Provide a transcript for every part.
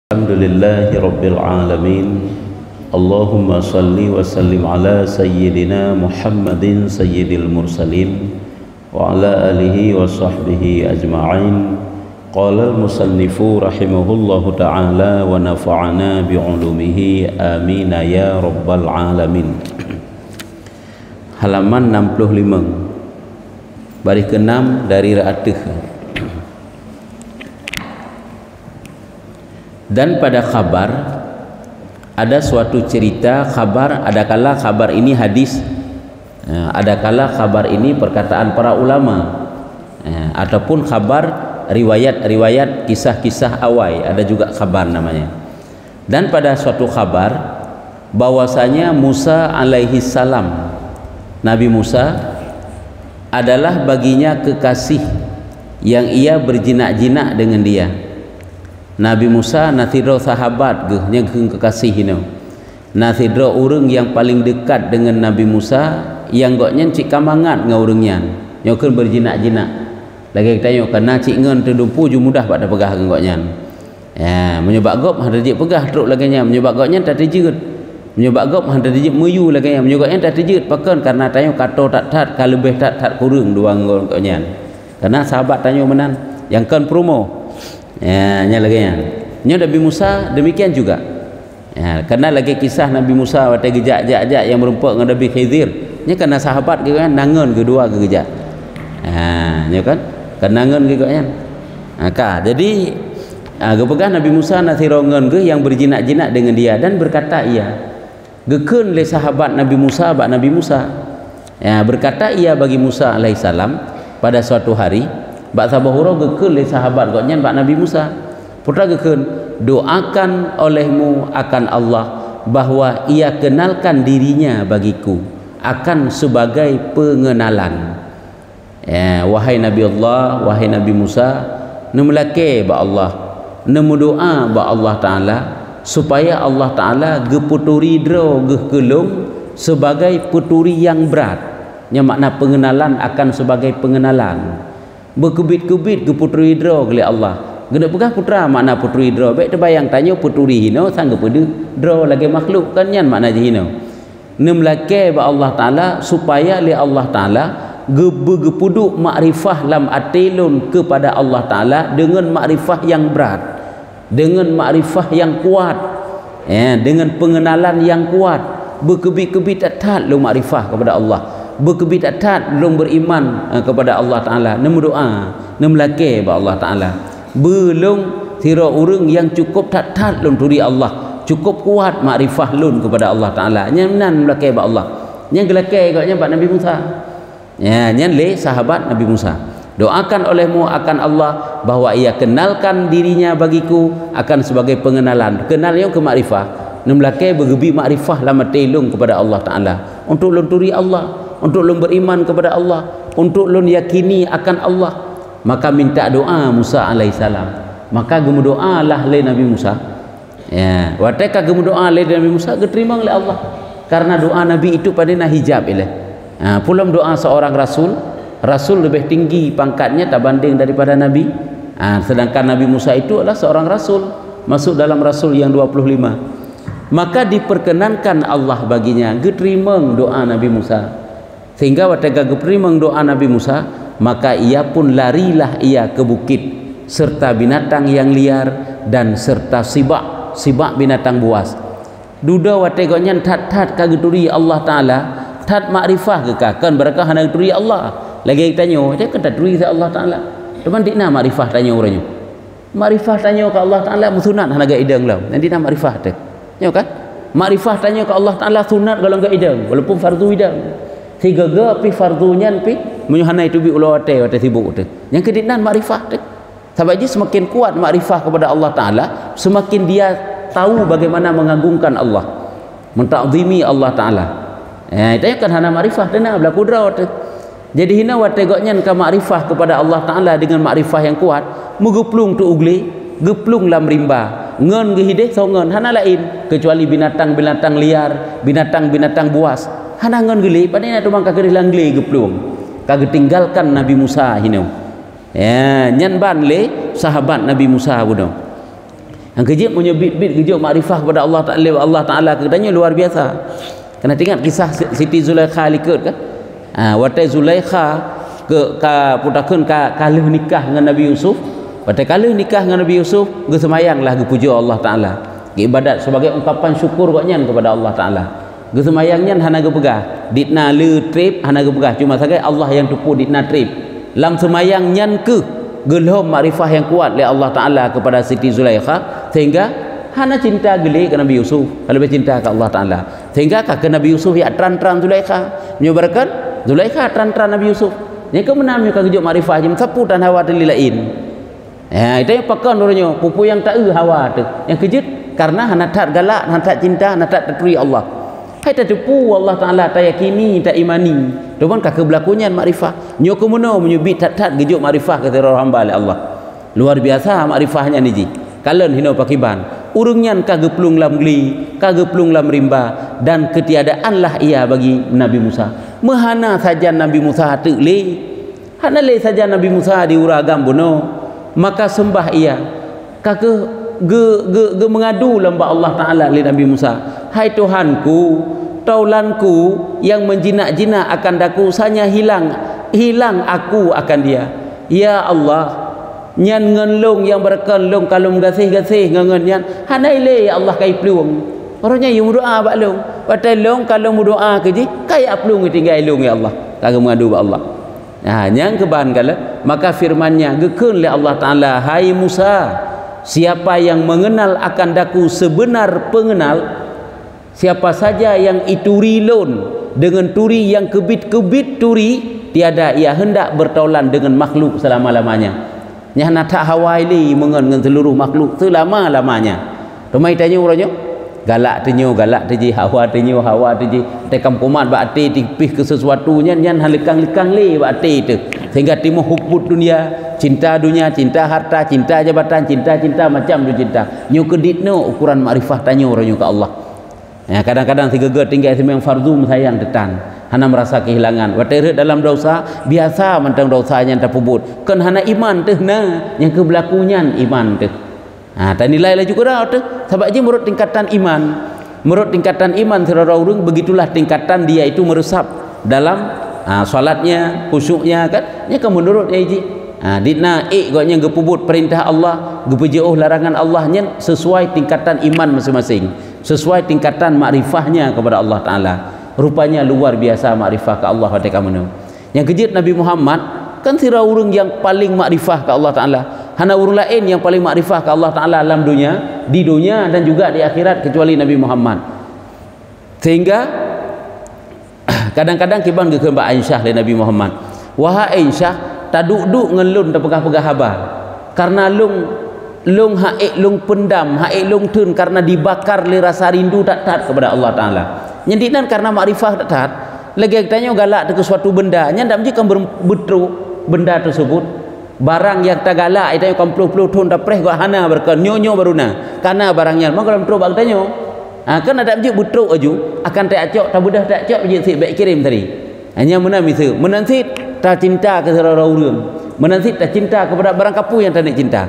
Alhamdulillahi Rabbil Alamin. Allahumma salli wa sallim ala Sayyidina Muhammadin Sayyidil Mursalin wa ala alihi wa sahbihi ajma'in. Qala al-musannifu rahimahullahu ta'ala wa nafa'ana bi'ulumihi amin ya Rabbal Alamin. Halaman 65 baris ke-6 dari Ra'atih. Dan pada khabar ada suatu cerita khabar, adakala khabar ini hadis, adakala khabar ini perkataan para ulama, ataupun khabar riwayat-riwayat kisah-kisah awai, ada juga khabar namanya. Dan pada suatu khabar bahwasanya Musa alaihi salam, Nabi Musa adalah baginya kekasih yang ia berjinak-jinak dengan dia. Nabi Musa nathidro sahabat ge nya kekasih hino. Nathidro urang yang paling dekat dengan Nabi Musa yang goknya cik kamangat ngau urangnya. Nyokeun berjinak-jinak. Lagi kita tanya kana cik ngen tu dumpu ju mudah pada pegah goknya. Ya, menyebab gop hada jik pegah truk lagi nya, menyebab goknya tak terjeut. Menyebab gop hada jik meyu lagi nya, menyebab goknya tak terjeut pakan karena tanya kato tak ka lebih tak kurang dua goknya. Karena sahabat tanya menan yang kan promo. Ya, nya lagi ya. Nya Nabi Musa demikian juga. Ya, karena lagi kisah Nabi Musa waktu gejak-gejak yang merumpak dengan Nabi Khidir. Nya karena sahabat ke kan nangan kedua ke gejak. Nya kan kenangan ke kan. Jadi gepegah Nabi Musa nathirongan ke yang berjinak-jinak dengan dia dan berkata ia. Gekeun le sahabat Nabi Musa bak Nabi Musa. Ya, berkata ia bagi Musa alaihissalam pada suatu hari bak sabahura gekeun le sahabat goknya bak Nabi Musa. Putra gekeun doakan olehmu akan Allah bahwa ia kenalkan dirinya bagiku akan sebagai pengenalan. Ya, wahai Nabi Allah, wahai Nabi Musa, nemlake ba Allah, nemu doa ba Allah Taala supaya Allah Taala geputuri dro gekelung sebagai puturi yang berat. Nya makna pengenalan akan sebagai pengenalan. Berkebit-kebit ke puteri hidra oleh Allah. Gena pegah putra makna puteri hidra. Baik terbayang tanya puteri hino sanggup pada dra lagi makhluk kan nyan makna hino. Nemlake ba Allah Taala supaya li Allah Taala gepuduk makrifah lam atilun kepada Allah Taala dengan makrifah yang berat, dengan makrifah yang kuat, dengan pengenalan yang kuat. Berkebit-kebit tak lu makrifah kepada Allah. Berkebidat belum beriman kepada Allah Ta'ala, nemu doa nemlake ba Allah Ta'ala belum tira urang yang cukup tak lun turi Allah, cukup kuat makrifah lun kepada Allah Ta'ala nyanan melake ba Allah yang gelake gaknya ba Nabi Musa. Ya, nyan le sahabat Nabi Musa, doakan olehmu akan Allah bahwa ia kenalkan dirinya bagiku akan sebagai pengenalan, kenalnya ke makrifah nemlake bergebi makrifah lama telung kepada Allah Ta'ala untuk lun turi Allah, untuk lun beriman kepada Allah, untuk lun yakini akan Allah. Maka minta doa Musa alaihissalam, maka gemu doa lah le Nabi Musa. Ya, wateka gemu doa le Nabi Musa diterima oleh Allah karena doa Nabi itu padana hijab ile. Pulam doa seorang rasul lebih tinggi pangkatnya tak banding daripada Nabi. Sedangkan Nabi Musa itu adalah seorang rasul, masuk dalam rasul yang 25. Maka diperkenankan Allah baginya diterima doa Nabi Musa. Sehingga watega geprimeng doa Nabi Musa, maka ia pun larilah ia ke bukit serta binatang yang liar dan serta sibak binatang buas. Duda wategonya tat kageturi Allah Taala, tat makrifah ke kan barakah hana geturi Allah. Lagi tanya, dia kata turi Allah Taala. Teman dikna makrifah tanya orangnya. Makrifah tanya ke Allah Taala musunat hana ga idang lau. Nanti nak makrifah teh. Ya kan? Makrifah tanya ke Allah Taala sunat kalau ga idang walaupun fardu idang. Tiga pi fardunya pi menyuhana itu bi ulawate wate sibuk tu. Yang kedinan makrifah tu. Sebab dia semakin kuat makrifah kepada Allah Taala, semakin dia tahu bagaimana mengagungkan Allah, mentakzimi Allah Taala. Itu kan hana makrifah dana berlaku dra tu. Jadi hina wate goknya ka makrifah kepada Allah Taala dengan makrifah yang kuat, megeplung tu ugli, geplung lam rimba. Ngen gehideh so ngen hana lain kecuali binatang-binatang liar, binatang-binatang buas. Hana ngan geli padanya tu mangka kadilang geli geplung kagak tinggalkan Nabi Musa hino. Ya, nyan ban le sahabat Nabi Musa budo. Yang kejip menyebit-bit kejip makrifah kepada Allah Ta'ala katanya luar biasa. Kena ingat kisah Siti Zulaikha likut kan. Watai Zulaikha putakeun kaluh nikah dengan Nabi Yusuf. Watai kaluh nikah dengan Nabi Yusuf, ge semayanglah ge puja Allah Ta'ala. Ge ibadat sebagai ungkapan syukur gaknya kepada Allah Ta'ala. Ge semayangnya hana ge pegah. Ditna le trip hana ge pegah. Cuma saja Allah yang tupu ditna trip. Lam semayangnya ke gelhom makrifah yang kuat oleh Allah Ta'ala kepada Siti Zulaikha sehingga hana cinta geli ke Nabi Yusuf, lebih cinta ke Allah Ta'ala sehingga ke Nabi Yusuf ya teran-teran Zulaikha menyebarkan Zulaikha teran-teran Nabi Yusuf yang kemenam yang kegijuk makrifah jam sapu dan hawa terlilain ya itu yang pakan orangnya pupu yang tak hawa tu yang kejut karena hana tak galak hana tak cinta hana tak tertui Allah hai tak tipu Allah Ta'ala tak yakini tak imani depan kakek berlakunya makrifah nyo kemuno menyubit tak gejuk makrifah kata orang hamba oleh Allah luar biasa makrifahnya ni ji kalen hino pakiban urungnyan kage pelung lam geli kage pelung lam rimba dan ketiadaanlah ia bagi Nabi Musa mahana saja Nabi Musa tekle hana le saja Nabi Musa diuragam bono maka sembah ia kage ge mengadu lamba Allah Ta'ala li Nabi Musa hai Tuhanku taulanku yang menjinak-jinak akan daku sanya hilang aku akan dia ya Allah nyan ngenlung yang berkenlung kalau gasih-gasih ngengen nyan hanai le ya Allah kai pluang orangnya yang doa bak long patai long kalau doa ke ji kai aplung tinggal long ya Allah kagak mengadu bak Allah nah yang keban kala maka firman-Nya gekeun le Allah Ta'ala hai Musa siapa yang mengenal akan daku sebenar pengenal siapa saja yang ituri lon dengan turi yang kebit-kebit turi tiada ia hendak bertaulan dengan makhluk selama-lamanya nyana tak hawaili mengen dengan seluruh makhluk selama-lamanya rumai tanya orangnya galak teji hawa teji tekam kumat bakti tipih ke sesuatu nyan halekang-lekang le bakti tu sehingga timu hubbud dunia cinta harta cinta jabatan cinta macam tu cinta nyu keditno ukuran makrifah tanya orangnya ke Allah ya kadang-kadang si geger tinggal semang fardu sayang tetan hana merasa kehilangan watere dalam dosa biasa mentang dosanya tak pubut kan hana iman teh na yang kebelakunyan iman teh tak nilai lah juga dah tu sebab je menurut tingkatan iman serara urang begitulah tingkatan dia itu meresap dalam solatnya khusyuknya kan nya kan menurut ji ditna gaknya gepubut perintah Allah gepejauh larangan Allah nya sesuai tingkatan iman masing-masing sesuai tingkatan makrifahnya kepada Allah Ta'ala rupanya luar biasa makrifah ke Allah pada kamu yang kejut Nabi Muhammad kan sira urang yang paling makrifah ke Allah Ta'ala hana urang lain yang paling makrifah ke Allah Ta'ala alam dunia di dunia dan juga di akhirat kecuali Nabi Muhammad sehingga kadang-kadang kiban ke Mbak Aisyah le Nabi Muhammad wahai Aisyah tak duk-duk ngelun tak pegah-pegah habar karena lung pendam lung tun karena dibakar le rasa rindu tak kepada Allah Ta'ala nyendinan karena makrifah tak lagi tanya galak ke suatu benda nya ndak mesti kan betruk benda tersebut barang yang tak galak itu kan puluh-puluh tun tak preh gua hana berkan nyonyo baruna karena barangnya mak dalam tro bang tanya kan ada mesti betruk aju akan tak acok tak budah tak acok je baik kirim tadi hanya menamisu menansit tak cinta ke saudara urang menansit tak cinta kepada barang kapu yang tak nak cinta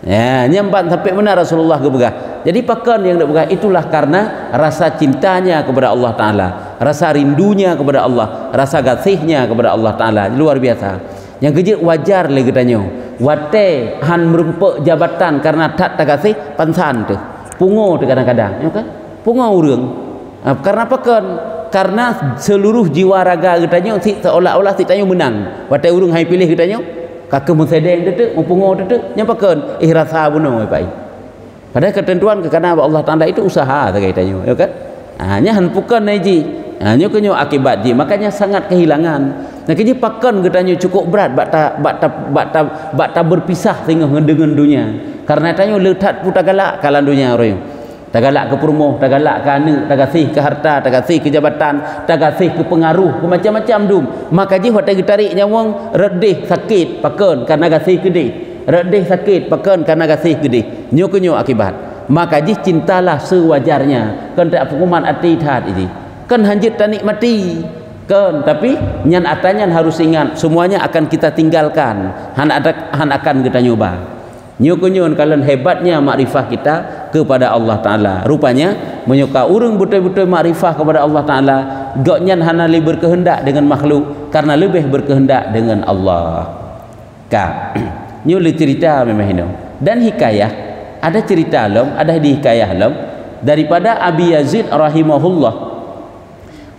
ya nyambat sampai mana Rasulullah kebegah jadi pakan yang nak begah itulah karena rasa cintanya kepada Allah Ta'ala rasa rindunya kepada Allah rasa gasihnya kepada Allah Ta'ala luar biasa yang kejut wajar lagi tanya wate han merempek jabatan karena tak gasih pansan tu pungo tu kadang-kadang ya kan pungo urang karena pakan karena seluruh jiwa raga katanya seolah-olah si tanya menang wate urang hai pilih katanya kakek mensedeng tetek mempungo tetek nyampakan rasa bunuh pai padahal ketentuan kerana Allah Ta'ala itu usaha kaitannya ya kan hanya hanpukan naiji hanya kenyo akibat ji makanya sangat kehilangan nah keji pakan katanya cukup berat bak berpisah sehingga dengan dunia karena tanya letat putar galak kalan dunia orang tak galak ke perumoh tak galak ke anak tak kasih ke harta tak kasih ke jabatan tak kasih ke pengaruh ke macam-macam dum maka ji hotai tarik nyawang redih sakit pakan karena kasih gede redih sakit pakan karena kasih gede nyo kenyo akibat maka ji cintalah sewajarnya kan tak hukuman ati that ini kan hanjit tak nikmati kan tapi nyan atanya harus ingat semuanya akan kita tinggalkan han akan kita nyoba Nyukunyun kalian hebatnya makrifah kita kepada Allah Ta'ala. Rupanya menyuka urung betul-betul makrifah kepada Allah Ta'ala, goknyan hana li berkehendak dengan makhluk, karena lebih berkehendak dengan Allah. Ka nyuli cerita memang ini. Dan hikayah, ada cerita alam, ada di hikayah alam daripada Abi Yazid rahimahullah,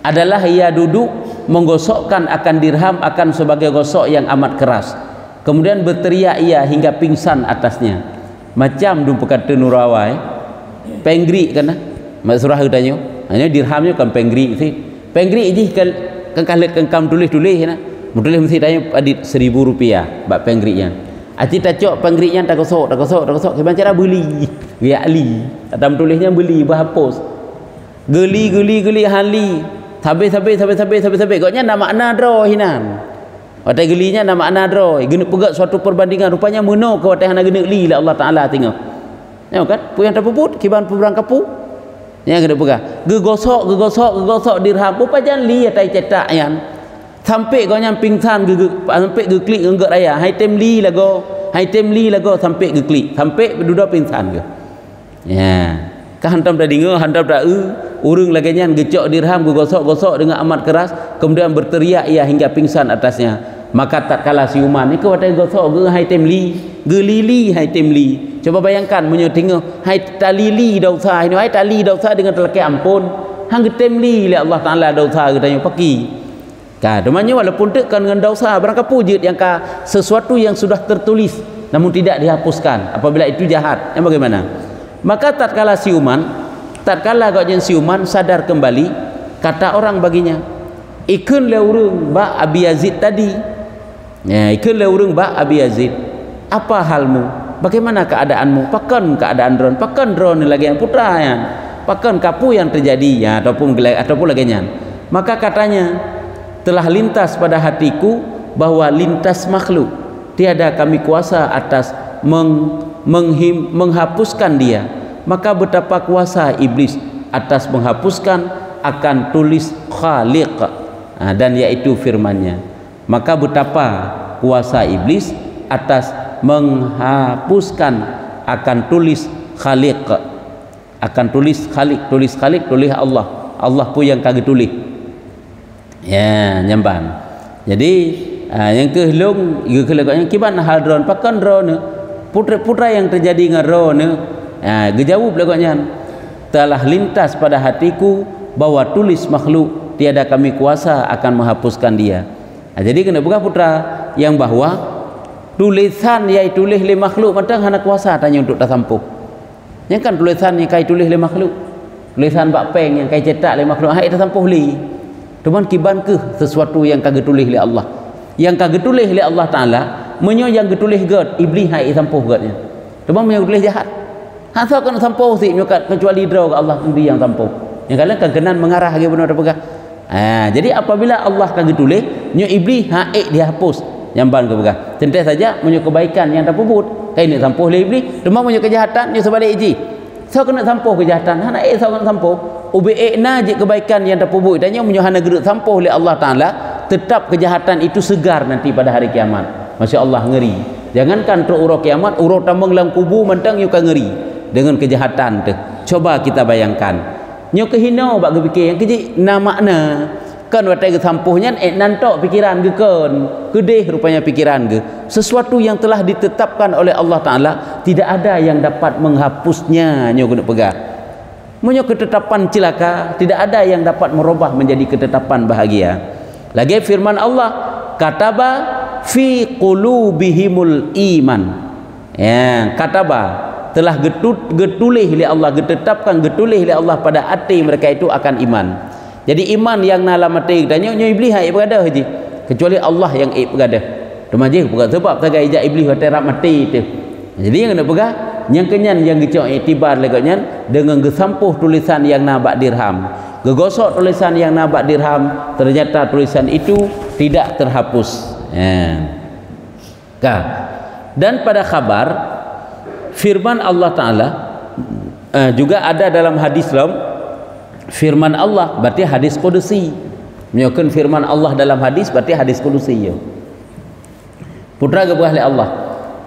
adalah ia duduk menggosokkan akan dirham akan sebagai gosok yang amat keras. Kemudian berteriak ia hingga pingsan atasnya. Macam dum kata nurawai, penggri kan? Mak surah tanya. Hanya dirhamnya kan penggri sih. Penggri ini kan kam tulis-tulis na. Tulis mesti tanya adit Rp1.000 bak penggrinya. Aci tacok penggrinya tak gosok. Gimana cara beli? Ya ali. Dalam tulisnya beli berhapus. Geli hali. Habis. Goknya nak makna draw hinan. Watai gelinya nama makna droi gena pegat suatu perbandingan, rupanya meno ke watai hana gena li la Allah Taala tengok. Tengok kan pu yang terpuput kiban pubrang kapu yang gena pegat gegosok dirham rupa jan li atai cetak yan sampai kau nyam pingsan sampai ge klik enggak raya hai tem li lago sampai ge klik sampai berduda pingsan ke ya kan hantam dah dengar hantam dah urung lagi nyan gecok dirham gosok dengan amat keras, kemudian berteriak ia hingga pingsan atasnya. Maka tatkala siuman ni kau watai gosok ge hai tem li gelili hai tem li. Coba bayangkan munyo tengok hai talili dosa ini hai tali dosa dengan telaki ampun hang tem li li Allah Taala dosa ke tanya paki. Ka demanya walaupun tekan dengan dosa barang kapujit yang ka sesuatu yang sudah tertulis namun tidak dihapuskan apabila itu jahat. Yang bagaimana? Maka tatkala gokjen siuman sadar kembali, kata orang baginya, ikun le urung ba Abi Yazid tadi. Ya, ikun le urung ba Abi Yazid. Apa halmu? Bagaimana keadaanmu? Pakan keadaan drone lagi yang putra ya. Pakan kapu yang terjadi ya ataupun lagi nyan. Maka katanya, telah lintas pada hatiku bahwa lintas makhluk tiada kami kuasa atas menghapuskan dia, maka betapa kuasa iblis atas menghapuskan akan tulis khaliq, dan yaitu firman-Nya. Maka betapa kuasa iblis atas menghapuskan akan tulis khaliq, akan tulis khaliq, tulis Allah pun yang kagak tulis ya nyamban. Jadi yang kehlung yang kiban hal drone pakan drone putra yang terjadi dengan drone gejawab laganya telah lintas pada hatiku bahwa tulis makhluk tiada kami kuasa akan menghapuskan dia. Jadi kena buka putra yang bahwa tulisan yang tulis oleh makhluk matang hana kuasa tanya untuk tersampuh. Yang kan tulisan yang kai tulis oleh makhluk, tulisan bak peng yang kai cetak oleh makhluk hai tersampuh li. Cuman kiban ke sesuatu yang kagak tulis oleh Allah. Yang kagak tulis oleh Allah Taala menyo yang getulis god iblis hai sampuh godnya. Cuman yang tulis jahat. Hasa kan sampuh si nyokat kecuali draw ke Allah sendiri yang sampuh. Yang kalian kegenan mengarah lagi benar pegah. Jadi apabila Allah kagak tulis, nyo iblis dihapus yang ban ke pegah. Tentu saja menyo kebaikan yang terpuput. Kai ni sampuh le iblis, cuma menyo kejahatan nyo sebalik iji. So kena sampuh kejahatan, hana so kena sampuh. Ubi'na je kebaikan yang terpuput dan nyo menyo hana gerut sampuh oleh Allah Taala, tetap kejahatan itu segar nanti pada hari kiamat. Masya Allah ngeri. Jangankan untuk urut kiamat, urut tambang dalam kubu mentang you kan ngeri dengan kejahatan tu. Coba kita bayangkan. Nyo kehina bak berfikir yang keji na makna kan watai ke sampuhnya nantok pikiran ge kan. Gedeh rupanya pikiran ge. Sesuatu yang telah ditetapkan oleh Allah Taala tidak ada yang dapat menghapusnya nyo kena pegang. Menyo ketetapan celaka tidak ada yang dapat merubah menjadi ketetapan bahagia. Lagi firman Allah, kataba fi qulubihimul iman. Ya, kataba telah getulih oleh Allah, ditetapkan getulih oleh Allah pada hati mereka itu akan iman. Jadi iman yang dalam hati tanya nyo iblis hai berada haji. Kecuali Allah yang berada. Demaje bukan sebab tagai ijak iblis hati rak mati itu. Jadi yang nak pegah yang kenyan yang gecok iktibar leganya dengan gesampuh tulisan yang nabak dirham. Gegosok tulisan yang nabak dirham, ternyata tulisan itu tidak terhapus. Dan pada khabar firman Allah Ta'ala juga ada dalam hadis firman Allah berarti hadis kudusi. Menyokong firman Allah dalam hadis berarti hadis kudusi. Putra kebuah oleh Allah.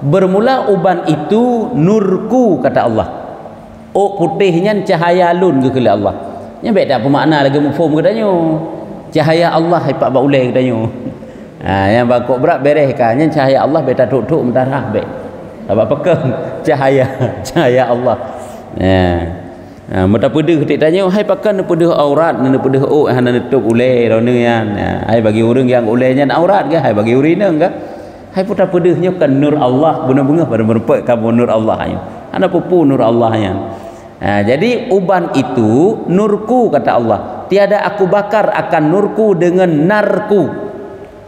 bermula uban itu nurku kata Allah. Oh putihnya cahaya lun ke kala Allah. Nya baik tak bermakna lagi mufhum katanya. Cahaya Allah hebat ba ulai katanya. Yang bakok berat beres kan nya cahaya Allah beta tuk-tuk mentarah baik. Apa pegang cahaya Allah. Mata pedih ketik tanya hai pakan pedih aurat nan pedih hana nutup ulai ro nian. Hai bagi orang yang ulainya aurat ke hai bagi urina ke. Hai putar pedihnya kan nur Allah bunga-bunga pada merepek kamu nur Allah nya. Ana pupu nur Allah nya. Jadi uban itu nurku kata Allah. Tiada aku bakar akan nurku dengan narku.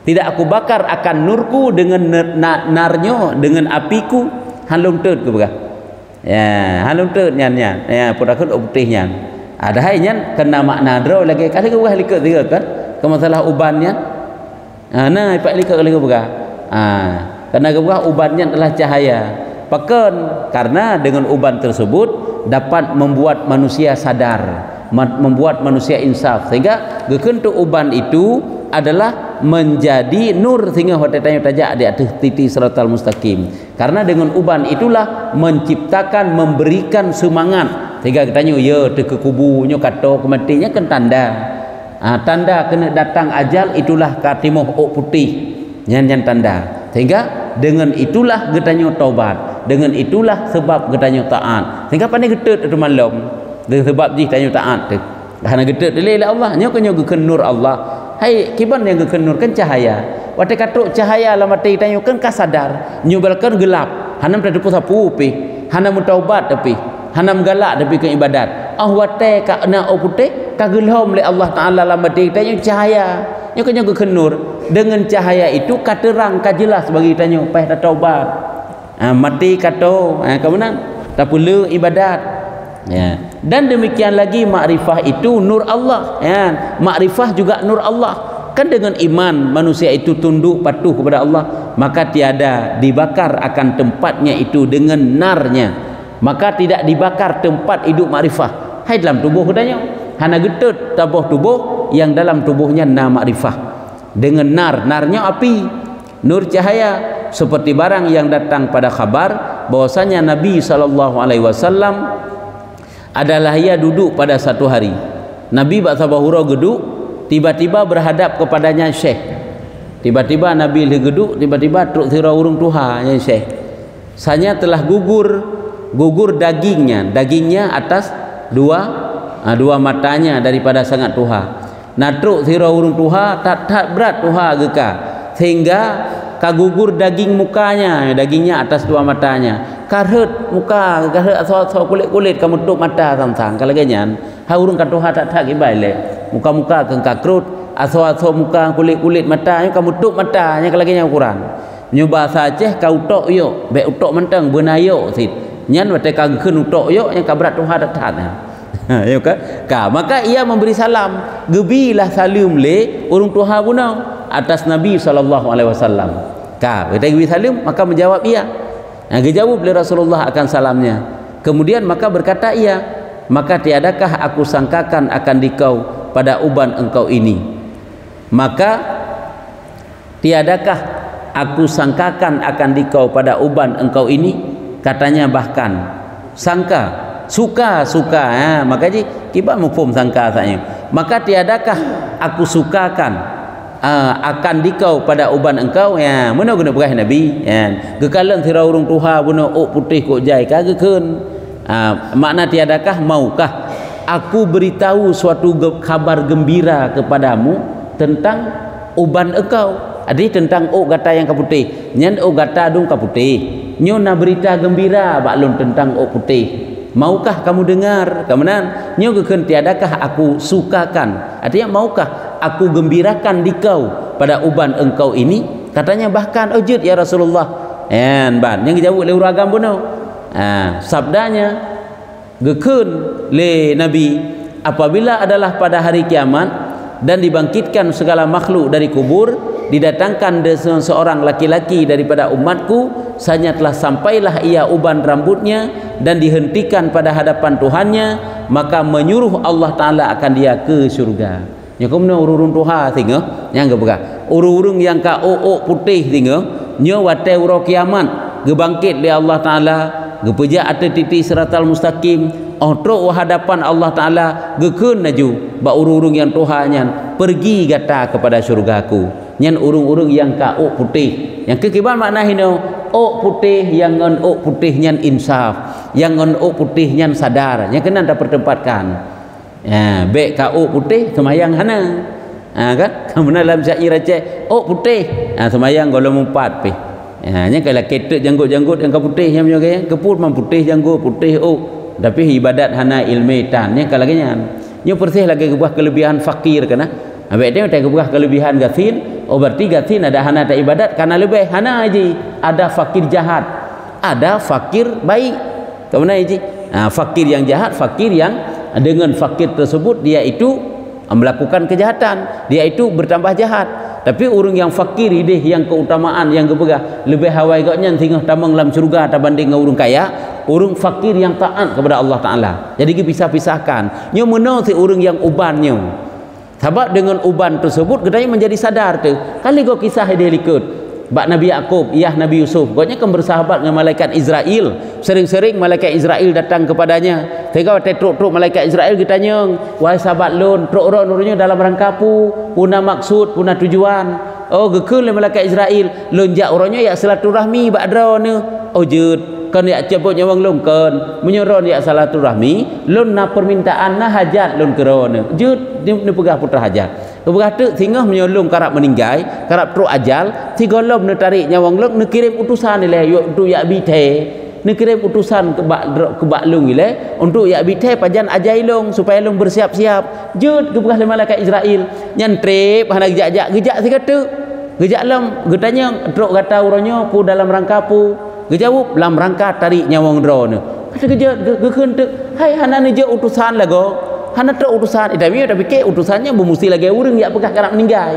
Tidak aku bakar akan nurku dengan narnya dengan apiku. Halung tut ke berah. Ya, halung tut nyan. Ya, putakun putihnya. Ada hai nyan kena makna draw lagi kali ke berah likut tiga kan. Ke masalah ubannya. Nah, ipak likut kali ke berah. Karena ke berah ubannya adalah cahaya. Pakan karena dengan uban tersebut dapat membuat manusia sadar, membuat manusia insaf, sehingga gekentu uban itu adalah menjadi nur sehingga hotel tanya tajak di atas titik siratal mustaqim. Karena dengan uban itulah menciptakan, memberikan semangat, sehingga kita tanya ya ke kubunya kata kematiannya kan tanda. Tanda kena datang ajal itulah katimuh putih nyan tanda, sehingga dengan itulah getanya taubat, dengan itulah sebab getanya taat, sehingga pandai getut itu malam dengan sebab ji tanya taat tu karena getut dalil Allah nya kenyo geken nur Allah. Hai kiban yang geken nur kan cahaya wate katuk cahaya lah mati tanya kan kasadar nyubalkan gelap hanam tak depu sapu pi hanam taubat tapi hanam galak tapi ke ibadat wate ka na putih ka gelhom le Allah taala lah mati tanya cahaya nya kenyo geken nur. Dengan cahaya itu katerang ka jelas bagi tanya peh dah taubat. Mati kato kemudian tak perlu ibadat. Ya. Dan demikian lagi makrifah itu nur Allah. Ya. Makrifah juga nur Allah. Kan dengan iman manusia itu tunduk patuh kepada Allah, maka tiada dibakar akan tempatnya itu dengan narnya. Maka tidak dibakar tempat hidup makrifah. Hai dalam tubuh katanya. Hana getut tabuh tubuh yang dalam tubuhnya na makrifah. Dengan narnya api, nur cahaya, seperti barang yang datang pada khabar bahwasanya Nabi SAW adalah ia duduk pada satu hari. Nabi baksabahura geduk, tiba-tiba berhadap kepadanya Syekh. Tiba-tiba Nabi geduk, tiba-tiba truk sira urung tuha ya Syekh. Sanya telah gugur dagingnya atas dua matanya daripada sangat tuha. Natruk sira urung tuha tak berat tuha geka sehingga kagugur daging mukanya, dagingnya atas dua matanya. Karhet muka, karhet asal kulit kamu tutup mata sang-sang kalau ganyan. Ha urung katuha tak ibai le. Muka-muka ke kakrut, asal muka kulit matanya kamu tutup matanya kalau ganyan ukuran. Nyoba saja kau tok yo, be utok mentang benayo sit. Nyan wate kang keun utok yo yang kabrat tuha tak. Ya kan? Maka ia memberi salam. Gebilah salam le urung tuha punau atas Nabi SAW. Kita beri salam maka menjawab ia. Dijawab oleh Rasulullah akan salamnya. Kemudian maka berkata ia, maka tiadakah aku sangkakan akan dikau pada uban engkau ini. Maka tiadakah aku sangkakan akan dikau pada uban engkau ini. Katanya bahkan sangka suka makanya kita mufhum sangka saatnya. Maka tiadakah aku sukakan akan dikau pada uban engkau ya mana guna berah Nabi ya gekalan sira urung tuha guna putih kok jai ka gekeun makna tiadakah maukah aku beritahu suatu kabar gembira kepadamu tentang uban engkau tentang gata yang kaputih nyan gata dung kaputih nyo na berita gembira baklun tentang putih. Maukah kamu dengar? Kemudian nyo gekeun tiadakah aku sukakan? Artinya maukah aku gembirakan dikau pada uban engkau ini? Katanya bahkan ujud ya Rasulullah. Ban yang dijawab oleh uragam buno. Sabdanya gekeun le Nabi apabila adalah pada hari kiamat dan dibangkitkan segala makhluk dari kubur, didatangkan seorang laki-laki daripada umatku, sanya telah sampailah ia uban rambutnya dan dihentikan pada hadapan Tuhannya, maka menyuruh Allah Ta'ala akan dia ke syurga. Ya kumna ururun tuha tinggal yang ke berah ururung yang ka putih tinggal nyo wate uro kiamat gebangkit li Allah Taala, gepeja ate titi siratal mustaqim, truk hadapan Allah Taala, gekeun naju ba urung-urung yang Tuhannya pergi gata kepada syurgaku. Nyan urung-urung yang ka ok putih. Yang kekiban makna hino ok putih yang ngan ok putih nyan insaf, yang ngan ok putih nyan sadar. Yang kena anda pertempatkan. Ya, bek ka ok putih semayang hana. Kan? Kemudian dalam syair Aceh, ok putih. Semayang golong 4 pi. Nya kalau ketek janggut-janggut yang putih yang punya gaya, keput man putih janggut, putih ok. Tapi ibadat hana ilmi tan. Nya kalau ganya. Nya persih lagi kebuah kelebihan fakir kana. Abek dia tak kebuah kelebihan gasin. Oh berarti gasin ada hana tak ibadat karena lebih hana aji. Ada fakir jahat, ada fakir baik. Kemana aji? Fakir yang jahat, fakir yang dengan fakir tersebut dia itu melakukan kejahatan, dia itu bertambah jahat. Tapi orang yang fakir ideh yang keutamaan yang kebegah lebih hawai gaknya tinggal tamang dalam surga berbanding dengan orang kaya. Orang fakir yang taat kepada Allah Taala. Jadi kita pisah-pisahkan. Nyo meno si orang yang ubannya. Sebab dengan uban tersebut katanya menjadi sadar tu. Kali kau kisah dia likut. Bak Nabi Yaqub, iyah Nabi Yusuf. Katanya kan bersahabat dengan malaikat Israel. Sering-sering malaikat Israel datang kepadanya. Tega waktu truk-truk malaikat Israel ditanya, "Wahai sahabat lun, truk ron-ronnya dalam rangka puna maksud, puna tujuan." Oh, gekun le malaikat Israel, lun jak orangnya ya silaturahmi bak drone. Oh jut kan ya cabut nyawang lun kan menyoron ya silaturahmi lun na permintaan na hajat lun kerana jut ni pegah putra hajat pegah tu sehingga menyolong karap meninggai karap truk ajal si golom ne tarik nyawang lun ne kirim utusan le untuk ya bithe ne kirim utusan ke bak lung ile untuk ya bithe pajan ajai lung supaya lung bersiap-siap jut ke pegah malaikat Israel nyan trip hana gejak si kata gejak lam getanya truk kata orangnya pu dalam rangka pu gejawab dalam rangka tarik nyawang drone. Kata geja gekun tu, hai hana ni je utusan lago. Hana tu utusan. Tapi ke utusannya bermusti lagi urang ya pegah karap meninggai.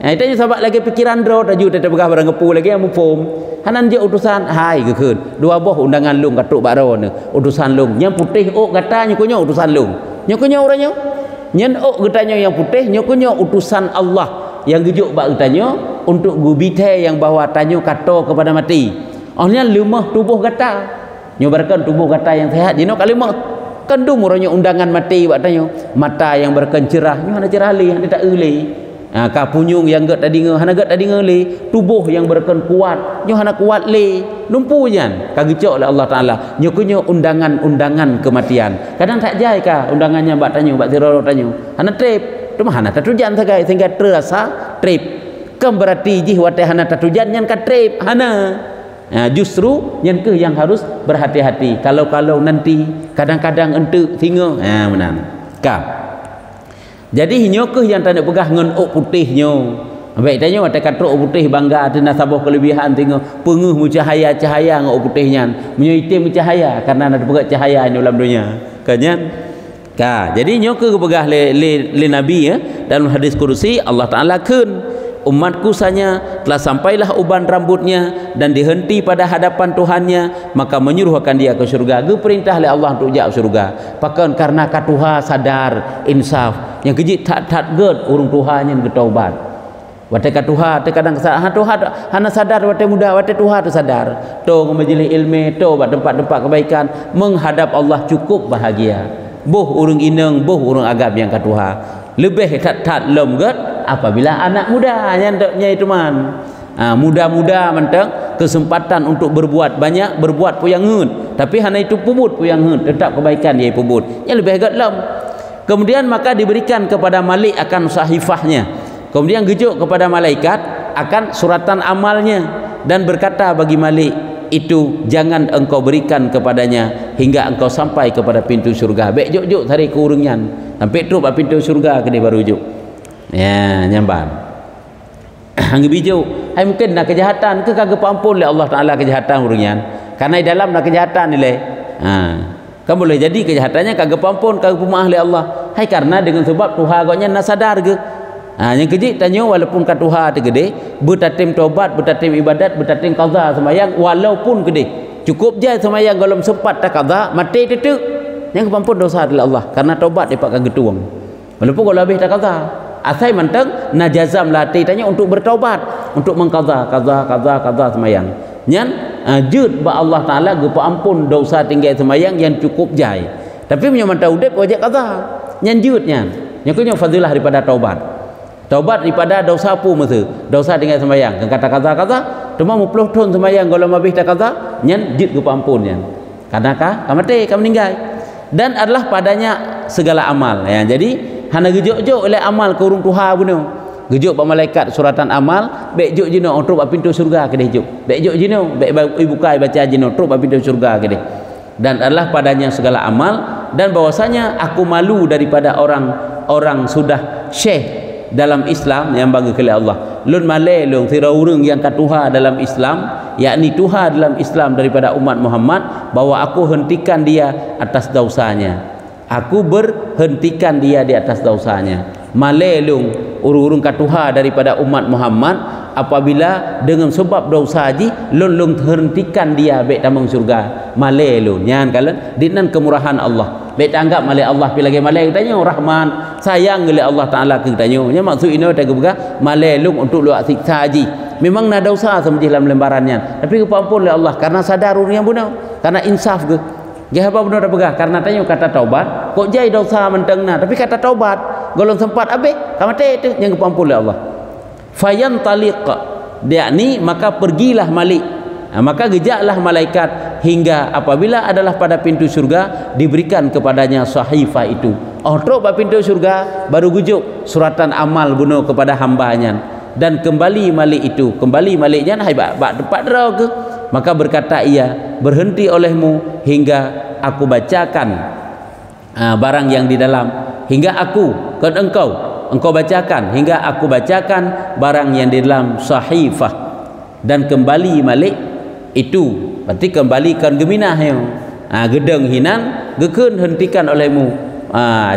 Itanya sahabat lagi pikiran drone taju tak pegah barang kepu lagi yang mupom. Hana je utusan, hai gekun. Dua buah undangan lung katuk baron utusan lung. Yang putih ok katanya kunyo utusan lung. Nyokunyo orangnya. Nyen ok katanya yang putih nyokunyo utusan Allah. Yang gejuk bak katanya untuk gubite yang bawa tanyo kato kepada mati. Orangnya lemah tubuh kata. Nyobarkan tubuh kata yang sehat. Jino kalau lemah kandung orangnya undangan mati katanya. Mata yang berkencerah, nyo hana cerah li, hana tak uli. Ka punyung yang gak tadi hana gak tadi li. Tubuh yang berken kuat, nyo hana kuat li. Lumpuh jan. Ka gecok oleh Allah Taala. Nyo kunyo undangan-undangan kematian. Kadang tak jai ka undangannya bak tanyo, bak ziroro tanyo. Hana trip. Cuma hana tatujan sagai sehingga terasa trip. Kan berarti jih wate hana tatujan nyan ka trip. Hana. Justru yang ke yang harus berhati-hati kalau nanti kadang-kadang entuk singa menang ka jadi hinyo ke yang tak nak pegah ngan ok putihnya baik tanya wata katruk ok putih bangga ada nasabah kelebihan singa penguh mu cahaya ngan ok putihnya menyitim cahaya karena ada pegah cahaya di dalam dunia kanyan ka jadi hinyo ke pegah le nabi ya dalam hadis kursi Allah Taala keun umatku sanya telah sampailah uban rambutnya dan dihenti pada hadapan Tuhannya maka menyuruhkan dia ke syurga ge perintah oleh Allah untuk jak syurga pakan karena katuha sadar insaf yang kejit tak ged urung Tuhan yang bertaubat wate katuha te kadang Tuhan hana sadar wate muda wate Tuhan tu sadar to majlis ilmu to bak tempat-tempat kebaikan menghadap Allah cukup bahagia boh urung ineng boh urung agap yang katuha lebih tak lom ged apabila anak muda yang nyai teman muda-muda mentang kesempatan untuk berbuat banyak berbuat puyang ngeun tapi hanya itu pubut puyang ngeun tetap kebaikan dia pubut yang lebih agak lom kemudian maka diberikan kepada Malik akan sahifahnya kemudian gejuk kepada malaikat akan suratan amalnya dan berkata bagi Malik itu jangan engkau berikan kepadanya hingga engkau sampai kepada pintu syurga baik juk-juk tarik ke urungnya sampai tu pintu syurga ke dia baru juk ya nyamban hang bijau hai mungkin nak kejahatan ke kagak ampun oleh Allah Taala kejahatan urangnya karena di dalam nak kejahatan nilai kan boleh jadi kejahatannya kagak ampun kagak pemaaf oleh Allah hai karena dengan sebab Tuhan agaknya nak sadar ke yang kejik tanya walaupun kat Tuhan tu gede bertatim taubat bertatim ibadat bertatim qada sembahyang walaupun gede cukup je sembahyang golom sempat tak qada mati tetek yang ampun dosa oleh Allah karena taubat dia pakai getuang walaupun kalau habis tak qada asai mentang najazam latih tanya untuk bertaubat untuk mengqadha qadha semayang nyan jud ba Allah Taala gepa ampun dosa tinggal semayang yang cukup jai. Tapi menyamanta udep wajib qada nyan jud nyan. Nya kunyo fadilah daripada taubat. Taubat daripada dosa apa masa? Dosa tinggal semayang. Kan kata kaza cuma 10 tahun semayang kalau mabih tak kaza nyan jud gepa ampun nyan. Karena kamate kam meninggal. Dan adalah padanya segala amal ya. Jadi hana gejok-jok oleh amal ke urung Tuhan puno. Gejok ba malaikat suratan amal, bek jok jino untuk ba pintu surga ke deh jok. Bek jok jino, bek ibu kai baca jino untuk ba pintu surga ke deh. Dan adalah padanya segala amal dan bahwasanya aku malu daripada orang sudah syekh dalam Islam yang bangga kepada Allah. Lun malai long tira urang yang katuha dalam Islam, yakni Tuhan dalam Islam daripada umat Muhammad, bahwa aku hentikan dia atas dosanya. Aku berhentikan dia di atas dosanya. Malelung urung-urung katuha daripada umat Muhammad apabila dengan sebab dosa ji lung hentikan dia baik tamang surga. Malelung nyan kalen dinan kemurahan Allah. Baik anggap malai Allah pi lagi malai tanya Rahman sayang oleh Allah Taala ke tanya. Nya maksud ino tak buka malelung untuk lu siksa ji. Memang na dosa semji dalam lembarannya. Tapi kepampun oleh Allah karena sadar urang bunau, karena insaf ke. Dia apa benar begah karena tanya kata taubat kok jai dosa mentengna tapi kata taubat golong sempat abe kamate itu yang kepampun oleh Allah. Fayan taliq yakni maka pergilah malik. Maka gejaklah malaikat hingga apabila adalah pada pintu surga diberikan kepadanya sahifah itu. Terus pada pintu surga baru gujuk suratan amal bunuh kepada hambanya dan kembali malik itu kembali maliknya hai bak depat dera ke. Maka berkata ia, berhenti olehmu hingga aku bacakan barang yang di dalam, hingga aku kan engkau bacakan hingga aku bacakan barang yang di dalam sahifah. Dan kembali malik itu berarti kembalikan geminah yo. Gedeng hinan gekeun hentikan olehmu.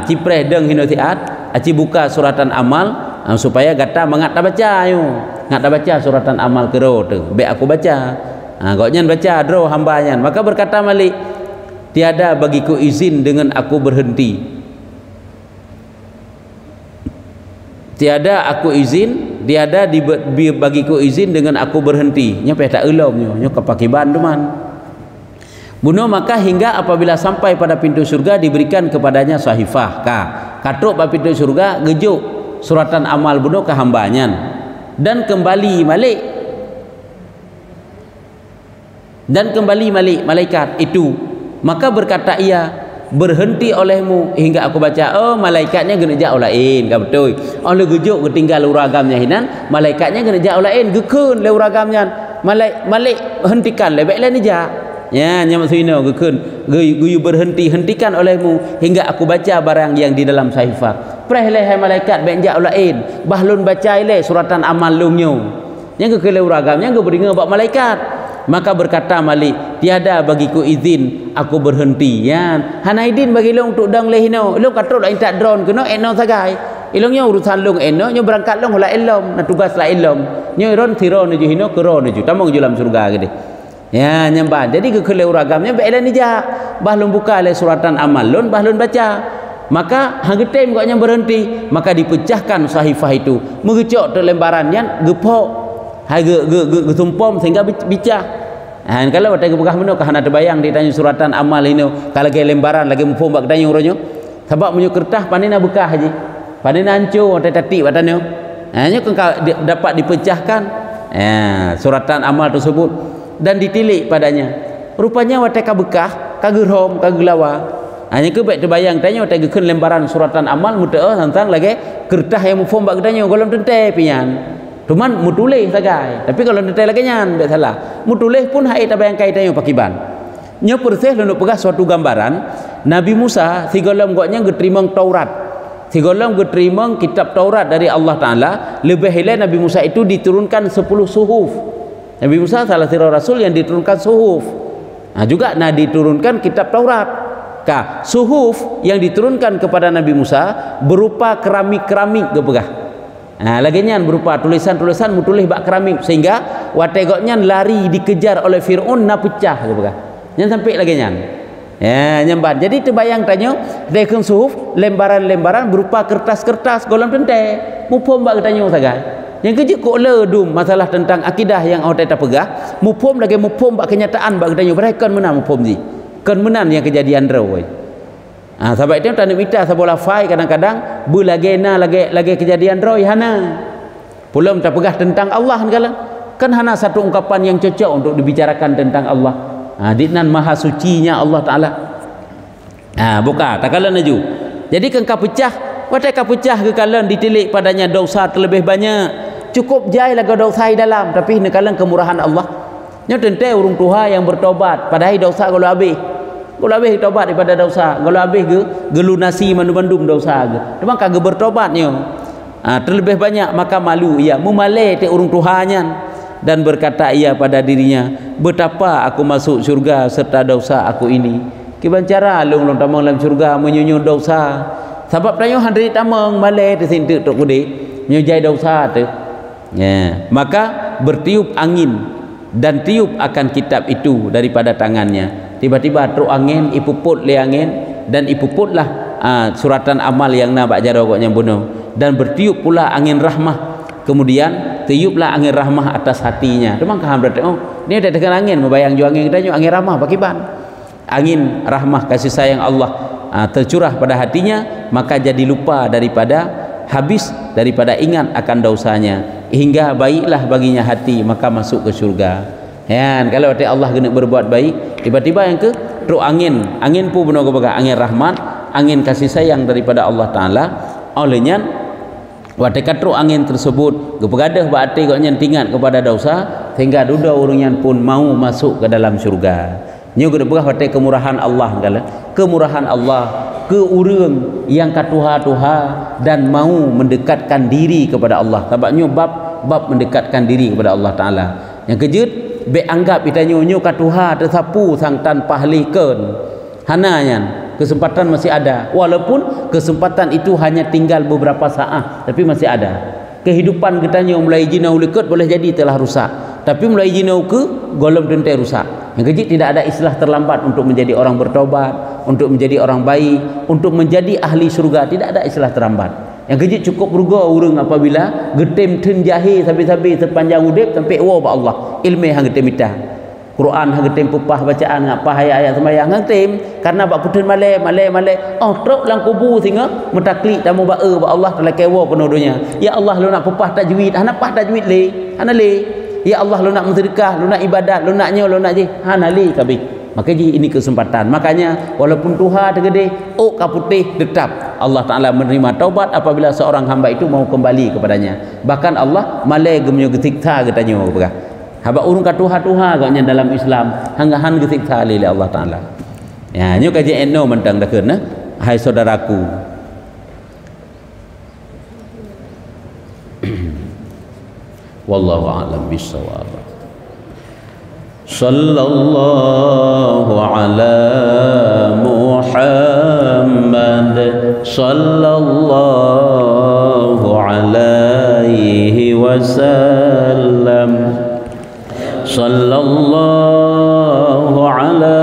Cipreh deng hino tiat aci buka suratan amal supaya gata mengat baca yo. Ngat baca suratan amal kero tu. Be aku baca. Goknya baca dro hambanya. Maka berkata Malik, tiada bagiku izin dengan aku berhenti. Tiada bagiku izin dengan aku berhenti. Nya pe tak elom nya kepakiban teman. Bunuh maka hingga apabila sampai pada pintu surga diberikan kepadanya sahifah. Katuk pada pintu surga gejuk suratan amal bunuh ke hambanya. Dan kembali Malik malaikat itu. Maka berkata ia, berhenti olehmu hingga aku baca. Malaikatnya kena jak olain ka betul. Oleh gejuk ketinggal uragamnya hinan, malaikatnya kena jak olain gekeun le uragamnya. Malik hentikan lebek le ni jak. Ya nya maksud ino gekeun guyu berhenti hentikan olehmu hingga aku baca barang yang di dalam sahifah. Preh le hai malaikat ben jak olain, bahlun baca le suratan amal lumnyo. Yang gekeun le uragamnya ge beringa bak malaikat. Maka berkata Malik, tiada bagiku izin aku berhenti ya. Hanaidin bagi long untuk dang lehino. Long katrol lain tak drone kena eno sagai. Ilongnya urusan long eno nyo berangkat long la elom na tugas la elom. Nyo ron tiro nuju hino kero nuju tamong julam surga gede. Ya nyamban. Jadi kekele uragamnya be elan ija. Bahlun buka le suratan amal lon bahlun baca. Maka hangetem koknya berhenti, maka dipecahkan sahifah itu. Mengecok tu lembarannya gepok. Hai ge tumpom sehingga bica. Kalau ada bekah meno kahana terbayang ditanya suratan amal ini kalau ge lembaran lagi mufum bak tanya uronyo sebab munyo kertas panina bekah haji panina hancur tati watane hanya dapat dipecahkan suratan amal tersebut dan ditilik padanya rupanya wateka bekah kagerom kagelawa hanya ke baik terbayang tanya wateka keun lembaran suratan amal muteo tentang lagi kertas yang mufum bak tanya golong tente pian. Cuman mutuleh sagai. Tapi kalau detail lagi nyan tak salah. Mutuleh pun hai tabayang kaitannya pakiban. Nya persih lu pegah suatu gambaran Nabi Musa sigolom goknya geterima Taurat. Sigolom geterima kitab Taurat dari Allah Taala, lebih hilai Nabi Musa itu diturunkan 10 suhuf. Nabi Musa salah satu rasul yang diturunkan suhuf. Juga diturunkan kitab Taurat. Suhuf yang diturunkan kepada Nabi Musa berupa keramik-keramik gepegah. Laginya berupa tulisan-tulisan mutulih bak keramik sehingga wategoknya lari dikejar oleh Fir'aun na pecah gitu kan. Yang sampai laginya. Ya nyambat. Jadi terbayang tanya dekun suhuf lembaran-lembaran berupa kertas-kertas golong tente. Mupom bak tanya sagai. yang kerja kok ledum masalah tentang akidah yang orang tak pegah mupom lagi mupom bak kenyataan bak katanya mereka menang mupom ni kan menang yang kejadian rawai sebab itu tak nak minta sabola fai kadang-kadang belagena lagi kejadian rawai hana belum tak pegah tentang Allah kan hana satu ungkapan yang cocok untuk dibicarakan tentang Allah dinan maha sucinya Allah Ta'ala buka tak kala naju jadi kan kau pecah watai kau pecah ke kalan ditilik padanya dosa terlebih banyak cukup jai lagu dosa dalam tapi nekalan kemurahan Allah nya tente urung Tuhan yang bertobat padahal dosa kalau habis tobat daripada dosa kalau habis ke lunasi mandum-mandum dosa ke memang kagak bertobatnya terlebih banyak maka malu ia memalai te urung Tuhannya dan berkata ia pada dirinya betapa aku masuk syurga serta dosa aku ini kiban cara long tamang dalam syurga menyunyu dosa sebab tanya handri tamang malai te sintu tok gede nyujai dosa tu maka bertiup angin dan tiup akan kitab itu daripada tangannya tiba-tiba truk angin ipuput le angin dan ipuputlah suratan amal yang nak jaro koknya bunuh dan bertiup pula angin rahmah kemudian tiuplah angin rahmah atas hatinya memang kaham berarti ni ada dengan angin membayang jo angin kita angin rahmah bakiban angin rahmah kasih sayang Allah tercurah pada hatinya maka jadi lupa daripada habis daripada ingat akan dosanya hingga baiklah baginya hati maka masuk ke syurga kalau Allah kena berbuat baik tiba-tiba yang ke truk angin pun benar kepada angin rahmat angin kasih sayang daripada Allah Ta'ala olehnya waktu truk angin tersebut kepegadah berarti koknya tingkat kepada dosa sehingga duda orangnya pun mau masuk ke dalam syurga nyu gede begah hati kemurahan Allah kemurahan Allah ke urang yang katuha-tuha dan mau mendekatkan diri kepada Allah sebabnya bab mendekatkan diri kepada Allah Ta'ala yang kejut be anggap kita nyu katuha tersapu sang tanpa halikan hananya kesempatan masih ada walaupun kesempatan itu hanya tinggal beberapa saat tapi masih ada kehidupan kita nyu mulai jinau lekut boleh jadi telah rusak tapi mulai jinau ke golom tentai rusak yang kecil tidak ada istilah terlambat untuk menjadi orang bertobat untuk menjadi orang baik untuk menjadi ahli surga tidak ada istilah terlambat yang kecil cukup ruga urang apabila getem ten jahi sabi-sabi sepanjang udip sampai wa Allah ilmu hang getem itah Quran hang getem pupah bacaan ngapa ayat-ayat sembahyang hang tem karena bak putun malai truk lang kubu singa metaklik tamu ba Allah telah kewa penuh dunia ya Allah lu nak pupah tajwid hana pah tajwid le hana le ya Allah lu nak sedekah lu nak ibadat lu nak nyo lu nak je hana le kabeh maka ini kesempatan makanya walaupun Tuhan tergede ka putih tetap Allah Ta'ala menerima taubat apabila seorang hamba itu mau kembali kepadanya bahkan Allah malai gemnyo getikta katanya apa haba urung katuha-tuha katanya dalam Islam hanggahan getikta oleh Allah Ta'ala nyo kaji eno mentang dakeun hai saudaraku wallahu a'lam bissawab sallallahu ala Muhammad sallallahu alaihi wasallam sallallahu ala